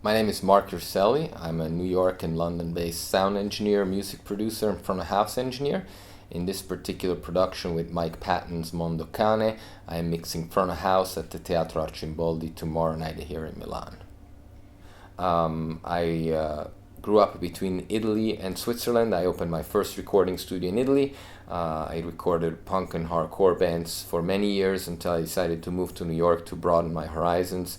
My name is Marc Urselli. I'm a New York and London-based sound engineer, music producer, and front-of-house engineer. In this particular production with Mike Patton's Mondo Cane, I am mixing front-of-house at the Teatro Arcimboldi tomorrow night here in Milan. I grew up between Italy and Switzerland. I opened my first recording studio in Italy. I recorded punk and hardcore bands for many years until I decided to move to New York to broaden my horizons.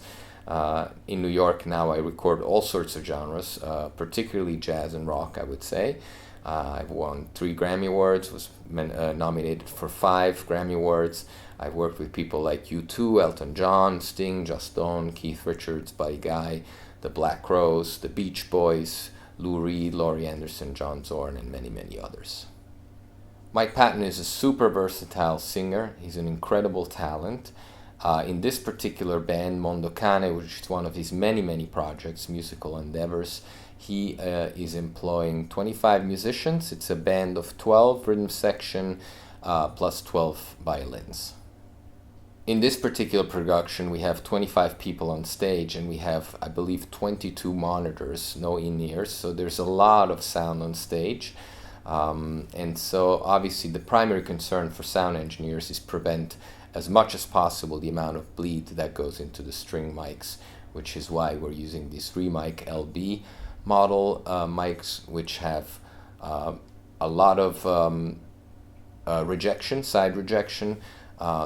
In New York now I record all sorts of genres, particularly jazz and rock, I would say. I've won 3 Grammy Awards, was nominated for 5 Grammy Awards. I've worked with people like U2, Elton John, Sting, Just Stone, Keith Richards, Buddy Guy, the Black Crowes, the Beach Boys, Lou Reed, Laurie Anderson, John Zorn, and many, many others. Mike Patton is a super versatile singer. He's an incredible talent. In this particular band, Mondo Cane, which is one of his many, many projects, musical endeavors, he is employing 25 musicians. It's a band of 12 rhythm section plus 12 violins. In this particular production, we have 25 people on stage, and we have, I believe, 22 monitors, no in-ears, so there's a lot of sound on stage. And so obviously the primary concern for sound engineers is prevent as much as possible the amount of bleed that goes into the string mics, which is why we're using these REMIC LB model mics, which have a lot of rejection, side rejection,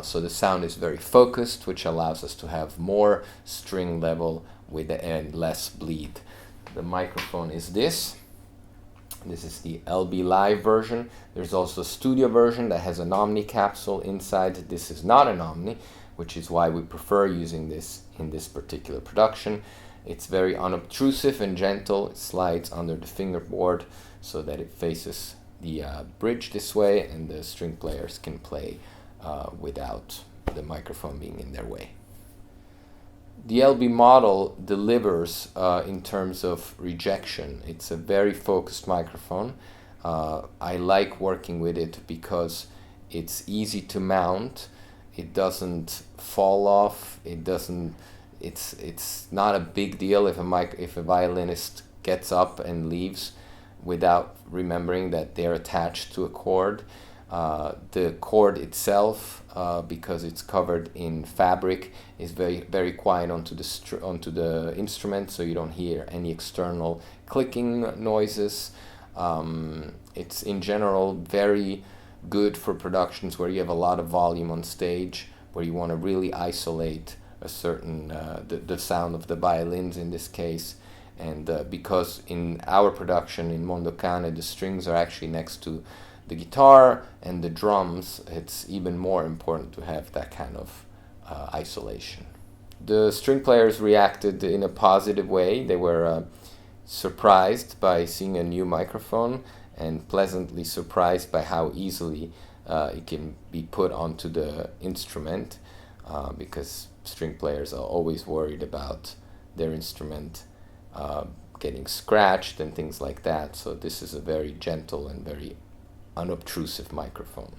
so the sound is very focused, which allows us to have more string level with and less bleed. The microphone is this. This is the LB Live version. There's also a studio version that has an Omni capsule inside. This is not an Omni, which is why we prefer using this in this particular production. It's very unobtrusive and gentle. It slides under the fingerboard so that it faces the bridge this way, and the string players can play without the microphone being in their way. The LB model delivers in terms of rejection. It's a very focused microphone. I like working with it because it's easy to mount. It doesn't fall off. It's not a big deal if a violinist gets up and leaves without remembering that they're attached to a cord. The cord itself, because it's covered in fabric, is very, very quiet onto the instrument, so you don't hear any external clicking noises. It's in general very good for productions where you have a lot of volume on stage, where you want to really isolate a certain the sound of the violins in this case. And because in our production in Mondo Cane, the strings are actually next to the guitar and the drums, it's even more important to have that kind of isolation. The string players reacted in a positive way. They were surprised by seeing a new microphone and pleasantly surprised by how easily it can be put onto the instrument, because string players are always worried about their instrument getting scratched and things like that. So this is a very gentle and very unobtrusive microphone.